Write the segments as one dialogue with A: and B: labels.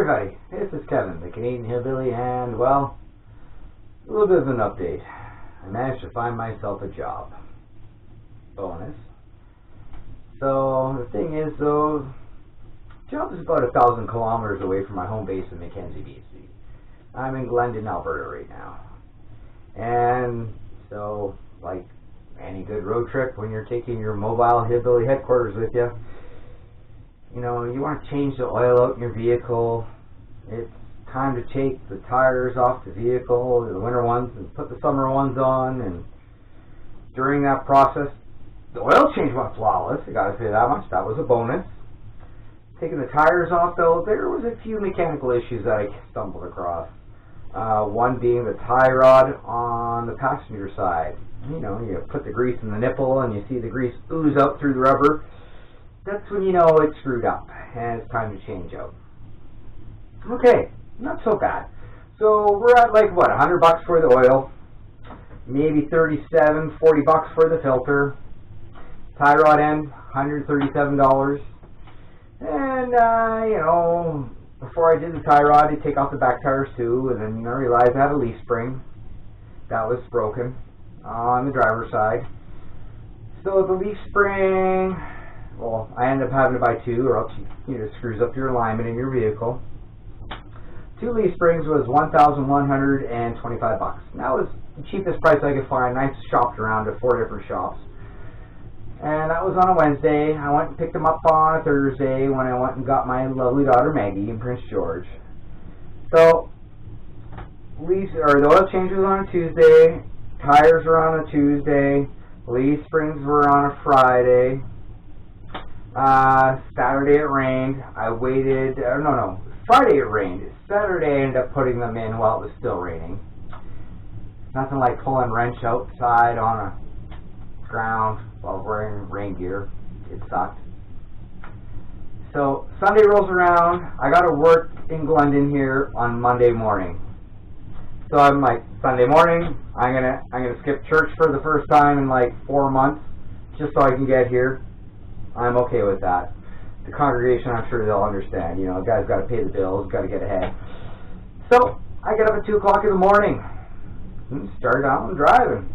A: everybody, this is Kevin, the Canadian Hillbilly, and, well, a little bit of an update. I managed to find myself a job. Bonus. So, the thing is, though, the job is about 1,000 kilometers away from my home base in Mackenzie, BC. I'm in Glendon, Alberta right now. And so, like any good road trip, when you're taking your mobile hillbilly headquarters with you, you know, you want to change the oil out in your vehicle. It's time to take the tires off the vehicle, the winter ones, and put the summer ones on. And during that process, the oil change went flawless. I gotta say that much. That was a bonus. Taking the tires off, though, there was a few mechanical issues that I stumbled across. One being the tie rod on the passenger side. You know, you put the grease in the nipple and you see the grease ooze out through the rubber. That's when you know it's screwed up and it's time to change out. Okay, not so bad. So we're at like what, $100 for the oil, maybe $37, $40 for the filter. Tie rod end, $137. And you know, before I did the tie rod, I'd take off the back tires too, and then I realized I had a leaf spring that was broken on the driver's side. So the leaf spring, well, I ended up having to buy two, or else it screws up your alignment in your vehicle. 2 leaf springs was $1,125. That was the cheapest price I could find. I shopped around to 4 different shops. And that was on a Wednesday. I went and picked them up on a Thursday when I went and got my lovely daughter Maggie in Prince George. So, the oil change was on a Tuesday, tires were on a Tuesday, leaf springs were on a Friday. Saturday it rained. I waited, Friday it rained. Saturday I ended up putting them in while it was still raining. Nothing like pulling wrench outside on a ground while wearing rain gear. It sucked. So Sunday rolls around. I got to work in Glendon here on Monday morning. So I'm like, Sunday morning, I'm gonna skip church for the first time in like 4 months, just so I can get here. I'm okay with that. The congregation, I'm sure they'll understand. You know, a guy's got to pay the bills, got to get ahead. So I get up at 2 o'clock in the morning and start out and driving.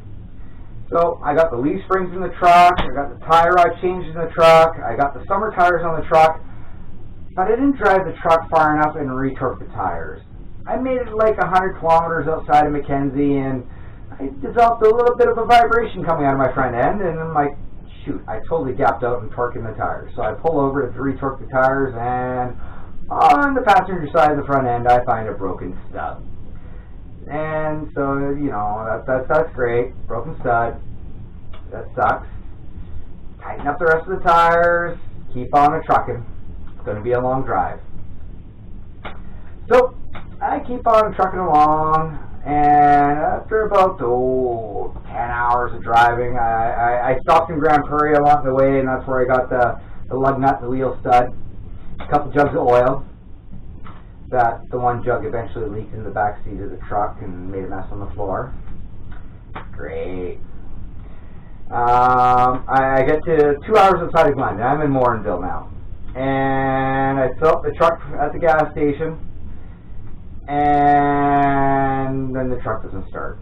A: So I got the leaf springs in the truck, I got the tire rod changed in the truck, I got the summer tires on the truck, but I didn't drive the truck far enough and retorque the tires. I made it like 100 kilometers outside of Mackenzie, and I developed a little bit of a vibration coming out of my front end, and I'm like, shoot, I totally gapped out and torquing the tires. So I pull over to retorque the tires, and on the passenger side of the front end, I find a broken stub. And so, you know, that's great. Broken stud. That sucks. Tighten up the rest of the tires. Keep on trucking. It's going to be a long drive. So, I keep on trucking along. And after about 10 hours of driving, I stopped in Grand Prairie along the way. And that's where I got the lug nut and the wheel stud. A couple jugs of oil. The one jug eventually leaked in the back seat of the truck and made a mess on the floor. Great. I get to 2 hours outside of Glendon. I'm in Morinville now. And I fill up the truck at the gas station. And then the truck doesn't start.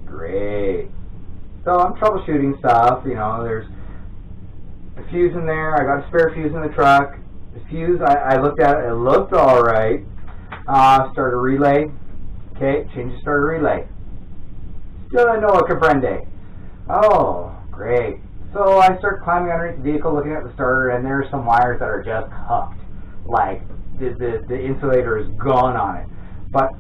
A: Great. So I'm troubleshooting stuff. You know, there's a fuse in there. I got a spare fuse in the truck. The fuse, I looked at it, it looked alright. Start a relay. Okay, change the starter relay. Still no comprende. Oh, great. So I start climbing underneath the vehicle, looking at the starter, and there's some wires that are just hooked. Like, the insulator is gone on it. But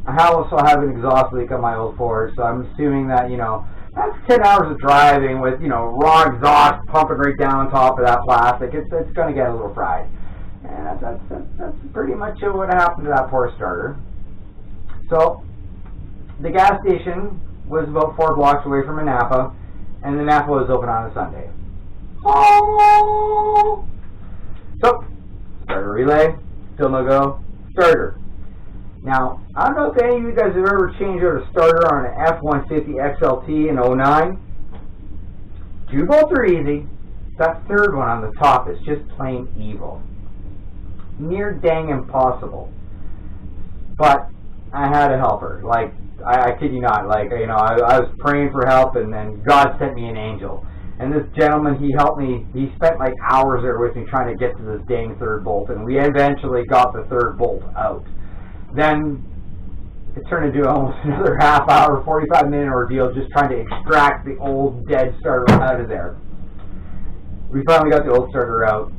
A: I also have an exhaust leak on my old Ford, so I'm assuming that, you know, that's 10 hours of driving with, you know, raw exhaust pumping right down on top of that plastic. It's going to get a little fried. And that's pretty much what happened to that poor starter. So, the gas station was about 4 blocks away from a Napa, and the Napa was open on a Sunday. Oh! So, starter relay, still no go, starter. Now, I don't know if any of you guys have ever changed out a starter on an F-150 XLT in 09. 2 bolts are easy. That third one on the top is just plain evil. near dang impossible. But I had a helper. Like, I kid you not. Like, you know, I was praying for help, and then God sent me an angel. And this gentleman, he helped me. He spent like hours there with me trying to get to this dang third bolt, and we eventually got the third bolt out. Then it turned into almost another half hour, 45-minute ordeal just trying to extract the old dead starter out of there. We finally got the old starter out.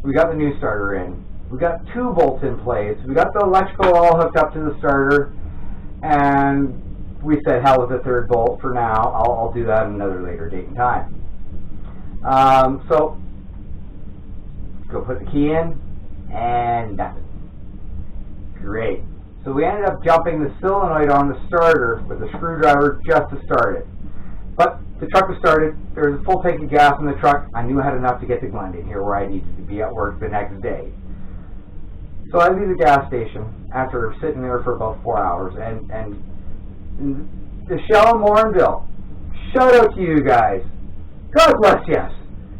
A: We got the new starter in. We got 2 bolts in place. We got the electrical all hooked up to the starter, and we said, hell with the third bolt for now. I'll do that at another later date and time. So, go put the key in, and nothing. Great. So we ended up jumping the solenoid on the starter with a screwdriver just to start it. But the truck was started. There was a full tank of gas in the truck. I knew I had enough to get to Glendon, here where I needed to be at work the next day. So I leave the gas station after sitting there for about 4 hours, and the Shell in Morinville, shout out to you guys. God bless you.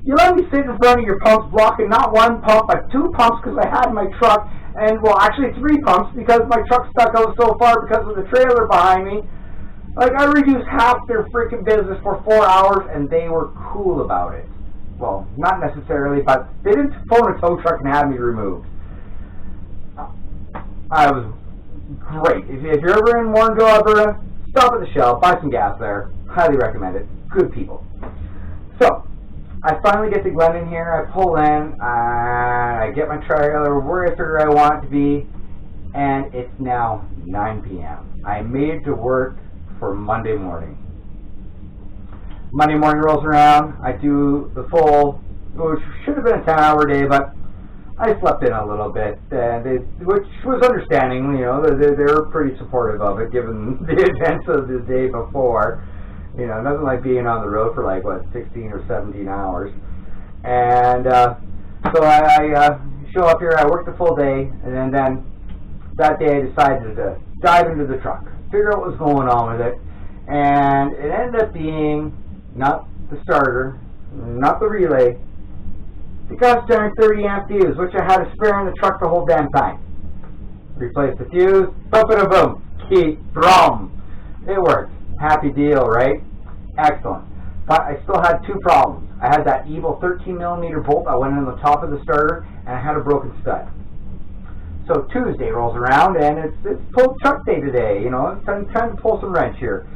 A: You let me sit in front of your pumps blocking not 1 pump, but 2 pumps because I had my truck, and well, actually 3 pumps because my truck stuck out so far because of the trailer behind me. Like, I reduced half their freaking business for 4 hours, and they were cool about it. Well, not necessarily, but they didn't phone a tow truck and have me removed. I was great. If you're ever in Warrenville, Alberta, stop at the Shell, buy some gas there. Highly recommend it. Good people. So, I finally get to Glendon here. I pull in. I get my trailer where I figure I want it to be, and it's now 9 p.m. I made it to work for Monday morning. Monday morning rolls around. I do the full, which should have been a 10-hour day, but I slept in a little bit, which was understanding. You know, they were pretty supportive of it, given the events of the day before. You know, nothing like being on the road for like, 16 or 17 hours. And so I show up here, I work the full day, and then that day I decided to dive into the truck, figure out what was going on with it, and it ended up being not the starter, not the relay, the gosh darn 30 amp fuse, which I had a spare in the truck the whole damn time. Replaced the fuse, boom, key, brum. It worked. Happy deal, right? Excellent. But I still had 2 problems. I had that evil 13mm bolt that went in the top of the starter, and I had a broken stud. So Tuesday rolls around, and it's pull truck day today. You know, it's time to pull some wrench here.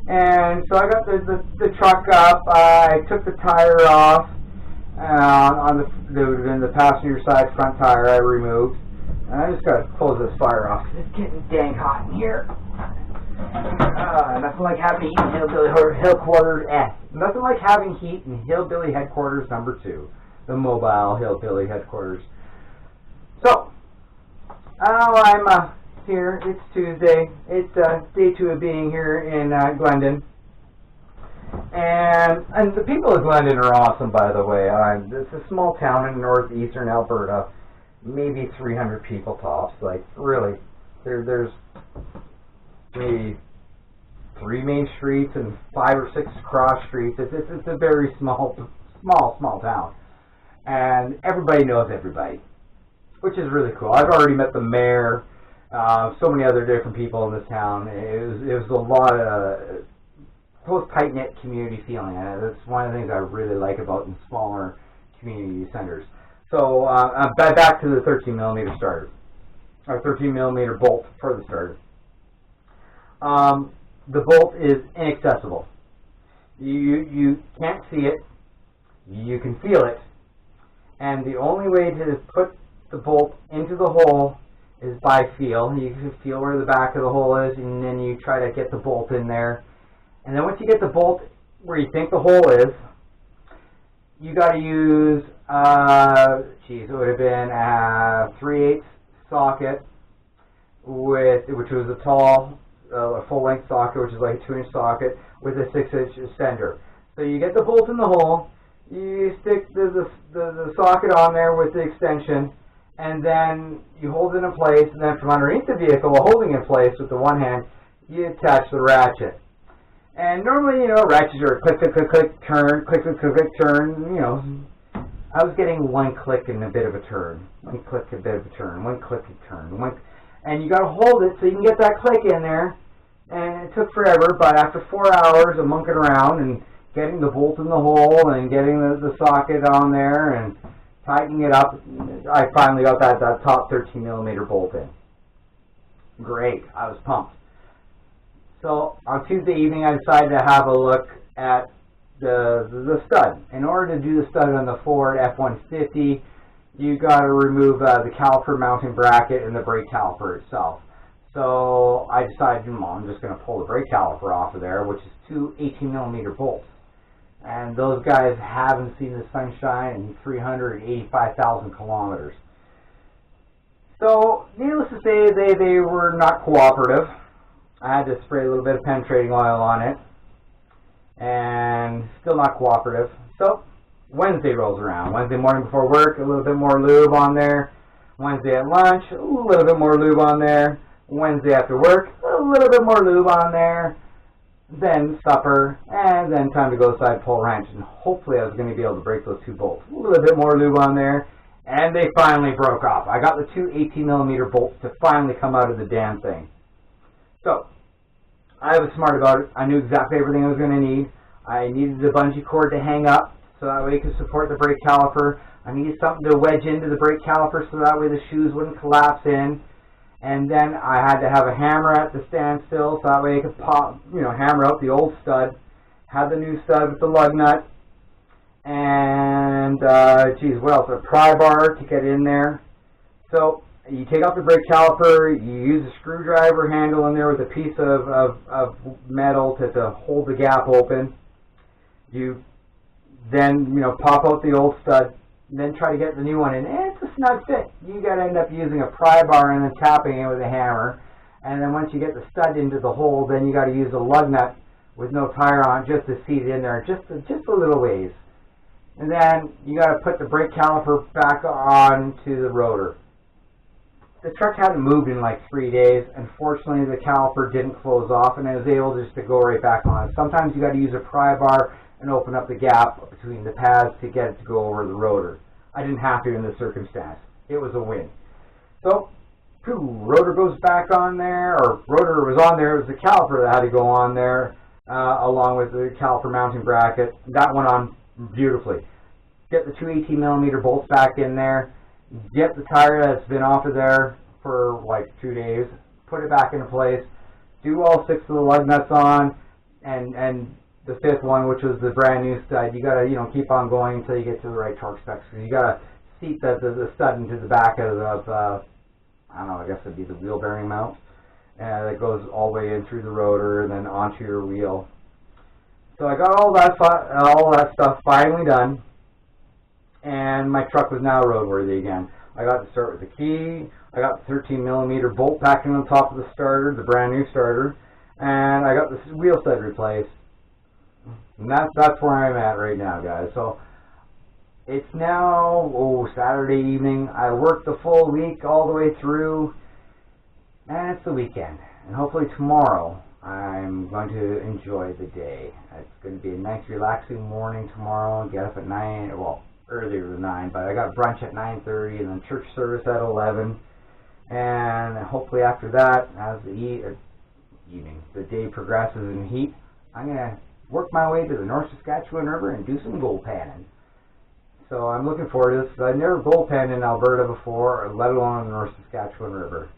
A: And so I got the truck up. I took the tire off on the passenger side front tire. I removed. And I just got to close this fire off. It's getting dang hot in here. Nothing like having heat in Hillbilly Headquarters. Nothing like having heat in Hillbilly Headquarters number 2, the mobile Hillbilly Headquarters. So, I'm here. It's Tuesday. It's day 2 of being here in Glendon, and the people of Glendon are awesome, by the way. It's a small town in northeastern Alberta, maybe 300 people tops. Like, really, there's maybe 3 main streets and 5 or 6 cross streets. It's a very small town, and everybody knows everybody, which is really cool. I've already met the mayor, so many other different people in this town. It was a lot of close, tight-knit community feeling. That's one of the things I really like about in smaller community centers. So back to the 13mm starter, or 13mm bolt for the starter. The bolt is inaccessible. You can't see it. You can feel it. And the only way to put the bolt into the hole is by feel. You can feel where the back of the hole is, and then you try to get the bolt in there. And then once you get the bolt where you think the hole is, you got to use, it would have been a 3/8 socket, which was a tall, full-length socket, which is like a 2-inch socket, with a 6-inch extender. So you get the bolt in the hole, you stick the socket on there with the extension, and then you hold it in place, and then from underneath the vehicle, while holding it in place with the one hand, you attach the ratchet. And normally, ratchets are click, click, click, click, turn, click, click, click, click, turn, I was getting one click and a bit of a turn, one click, a bit of a turn, one click, a turn, and you got to hold it so you can get that click in there. And it took forever, but after 4 hours of monkeying around and getting the bolt in the hole and getting the socket on there and tightening it up, I finally got that top 13 millimeter bolt in. Great, I was pumped. So on Tuesday evening, I decided to have a look at the stud. In order to do the stud on the Ford F-150, you got to remove the caliper mounting bracket and the brake caliper itself. So I decided, I'm just going to pull the brake caliper off of there, which is two 18 millimeter bolts. And those guys haven't seen the sunshine in 385,000 kilometers. So, needless to say, they were not cooperative. I had to spray a little bit of penetrating oil on it, and still not cooperative. So, Wednesday rolls around. Wednesday morning before work, a little bit more lube on there. Wednesday at lunch, a little bit more lube on there. Wednesday after work, a little bit more lube on there. Then supper, and then time to go outside, pull a wrench, and hopefully I was going to be able to break those two bolts. A little bit more lube on there, and they finally broke off. I got the two 18 millimeter bolts to finally come out of the damn thing. So, I was smart about it. I knew exactly everything I was going to need. I needed a bungee cord to hang up, so that way it could support the brake caliper. I needed something to wedge into the brake caliper, so that way the shoes wouldn't collapse in. And then I had to have a hammer at the standstill, so that way I could hammer out the old stud. Had the new stud with the lug nut. And, what else? A pry bar to get in there. So, you take out the brake caliper, you use a screwdriver handle in there with a piece of metal to hold the gap open. You then, pop out the old stud, and then try to get the new one in. And it's a snug fit. You got to end up using a pry bar and then tapping it with a hammer. And then once you get the stud into the hole, then you got to use a lug nut with no tire on it just to seat it in there, just a little ways. And then you got to put the brake caliper back onto the rotor. The truck hadn't moved in like 3 days. Unfortunately, the caliper didn't close off, and I was able just to go right back on. Sometimes you got to use a pry bar and open up the gap between the pads to get it to go over the rotor. I didn't have to in this circumstance. It was a win. So, rotor goes back on there, or rotor was on there. It was the caliper that had to go on there, along with the caliper mounting bracket. That went on beautifully. Get the two 18 millimeter bolts back in there. Get the tire that's been off of there for like 2 days. Put it back into place. Do all 6 of the lug nuts on, and the 5th one, which was the brand new stud, you gotta keep on going until you get to the right torque specs. Because you gotta seat the stud into the back of I don't know, I guess it'd be the wheel bearing mount, that goes all the way in through the rotor and then onto your wheel. So I got all that stuff finally done, and my truck was now roadworthy again. I got to start with the key. I got the 13 millimeter bolt packing on top of the starter, the brand new starter, and I got the wheel stud replaced. And that's where I'm at right now, guys. So it's now Saturday evening. I worked the full week all the way through, and it's the weekend. And hopefully tomorrow I'm going to enjoy the day. It's going to be a nice, relaxing morning tomorrow. Get up at 9, earlier than 9, but I got brunch at 9:30 and then church service at 11. And hopefully after that, as the day progresses in heat, I'm going to work my way to the North Saskatchewan River and do some gold panning. So I'm looking forward to this. I've never gold panned in Alberta before, let alone on the North Saskatchewan River.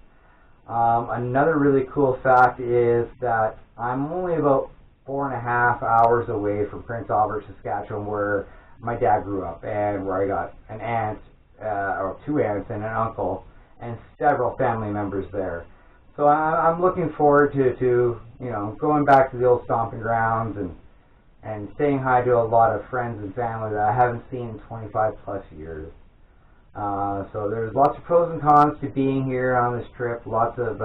A: Another really cool fact is that I'm only about 4.5 hours away from Prince Albert, Saskatchewan, where my dad grew up, and where I got an aunt, or 2 aunts and an uncle, and several family members there. So I'm looking forward to going back to the old stomping grounds and saying hi to a lot of friends and family that I haven't seen in 25 plus years. So there's lots of pros and cons to being here on this trip. Lots of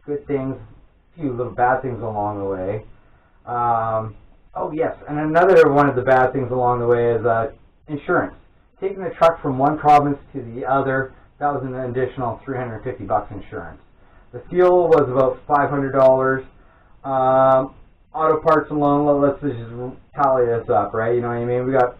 A: good things, a few little bad things along the way. Oh yes, and another one of the bad things along the way is insurance. Taking the truck from one province to the other, that was an additional $350 insurance. The fuel was about $500. Auto parts alone, let's just tally this up, right? You know what I mean? We got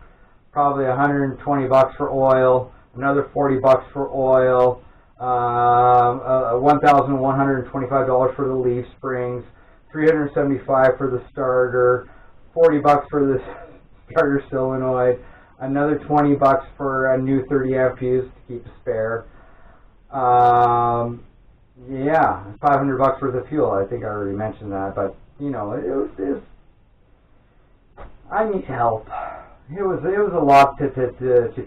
A: probably $120 for oil, another $40 for oil, $1,125 for the leaf springs, $375 for the starter, $40 for the starter solenoid, another $20 for a new 30 amp fuse to keep a spare. Yeah, $500 worth of fuel. I think I already mentioned that, but you know, it was I need help. It was a lot to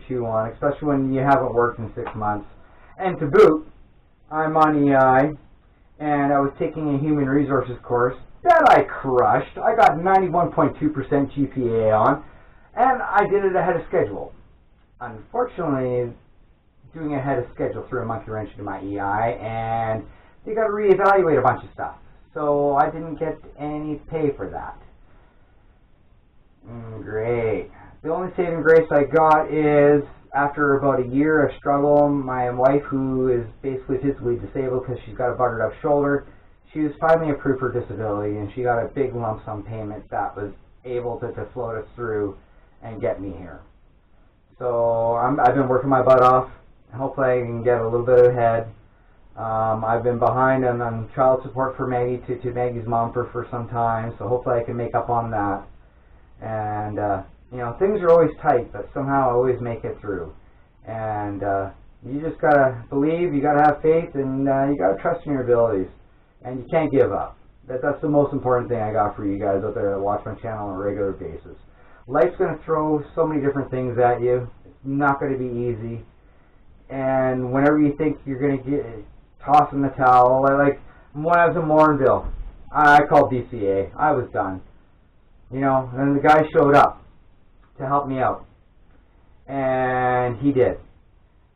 A: chew on, especially when you haven't worked in 6 months. And to boot, I'm on EI, and I was taking a human resources course that I crushed. I got 91.2% GPA on, and I did it ahead of schedule. Unfortunately, doing ahead of schedule threw a monkey wrench into my EI, and they got to reevaluate a bunch of stuff. So I didn't get any pay for that. Great. The only saving grace I got is after about a year of struggle, my wife, who is basically physically disabled because she's got a buggered up shoulder, she was finally approved for disability, and she got a big lump sum payment that was able to float us through and get me here. So I've been working my butt off. Hopefully I can get a little bit ahead. I've been behind on child support for Maggie to Maggie's mom for some time, so hopefully I can make up on that. And you know, things are always tight, but somehow I always make it through. And you just gotta believe, you gotta have faith, and you gotta trust in your abilities. And you can't give up. That's the most important thing I got for you guys out there that watch my channel on a regular basis. Life's gonna throw so many different things at you. It's not gonna be easy. And whenever you think you're gonna get tossing the towel, like when I was in Morinville, I called DCA. I was done. You know, and the guy showed up to help me out, and he did.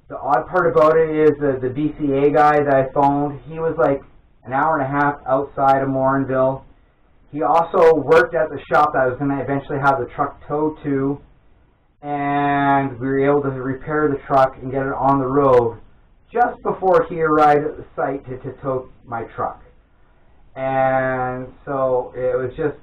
A: The odd part about it is the BCA guy that I phoned, he was like an hour and a half outside of Morinville. He also worked at the shop that I was going to eventually have the truck towed to, and we were able to repair the truck and get it on the road just before he arrived at the site to tow my truck. And so it was just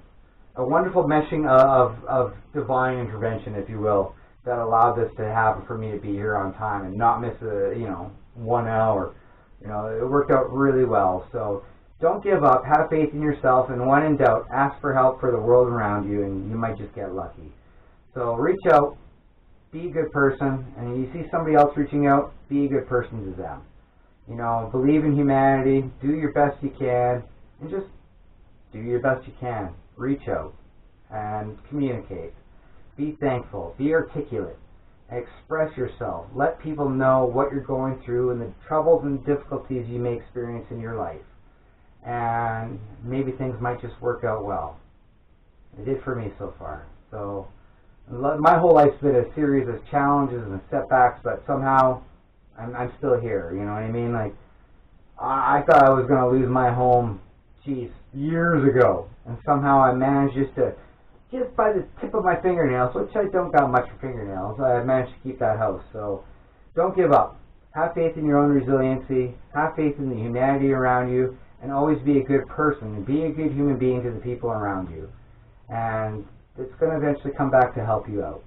A: a wonderful meshing of divine intervention, if you will, that allowed this to happen for me to be here on time and not miss 1 hour. You know, it worked out really well. So don't give up. Have faith in yourself, and when in doubt, ask for help for the world around you, and you might just get lucky. So reach out, be a good person, and you see somebody else reaching out, be a good person to them. You know, believe in humanity, do your best you can, and just do your best you can. Reach out and communicate. Be thankful. Be articulate. Express yourself. Let people know what you're going through and the troubles and difficulties you may experience in your life. And maybe things might just work out well. It did for me so far. So my whole life's been a series of challenges and setbacks, but somehow I'm still here. You know what I mean? Like, I thought I was going to lose my home, years ago. And somehow I managed just by the tip of my fingernails, which I don't got much for fingernails, I managed to keep that house. So don't give up. Have faith in your own resiliency. Have faith in the humanity around you. And always be a good person. And be a good human being to the people around you. And it's going to eventually come back to help you out.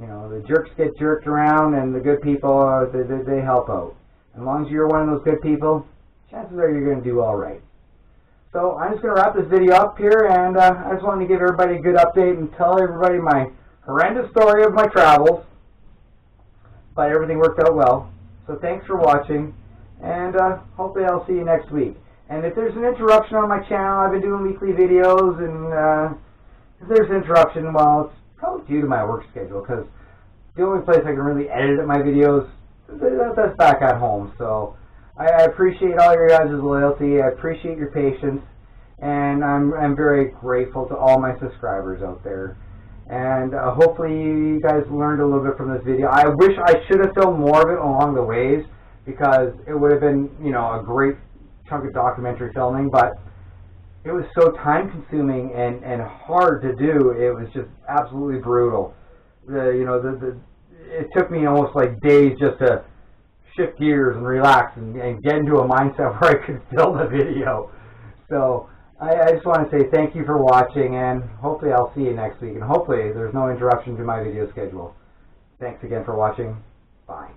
A: You know, the jerks get jerked around, and the good people, they help out. As long as you're one of those good people, chances are you're going to do all right. So I'm just going to wrap this video up here, and I just wanted to give everybody a good update and tell everybody my horrendous story of my travels. But everything worked out well. So thanks for watching, and hopefully I'll see you next week. And if there's an interruption on my channel, I've been doing weekly videos, and if there's an interruption, well, it's probably due to my work schedule, because the only place I can really edit my videos, that's back at home. So I appreciate all your guys' loyalty. I appreciate your patience, and I'm very grateful to all my subscribers out there. And hopefully you guys learned a little bit from this video. I wish I should have filmed more of it along the ways, because it would have been, you know, a great chunk of documentary filming, but it was so time consuming and hard to do. It was just absolutely brutal. It took me almost like days just to shift gears and relax and get into a mindset where I could film the video. So I just want to say thank you for watching, and hopefully I'll see you next week, and hopefully there's no interruption to my video schedule. Thanks again for watching. Bye.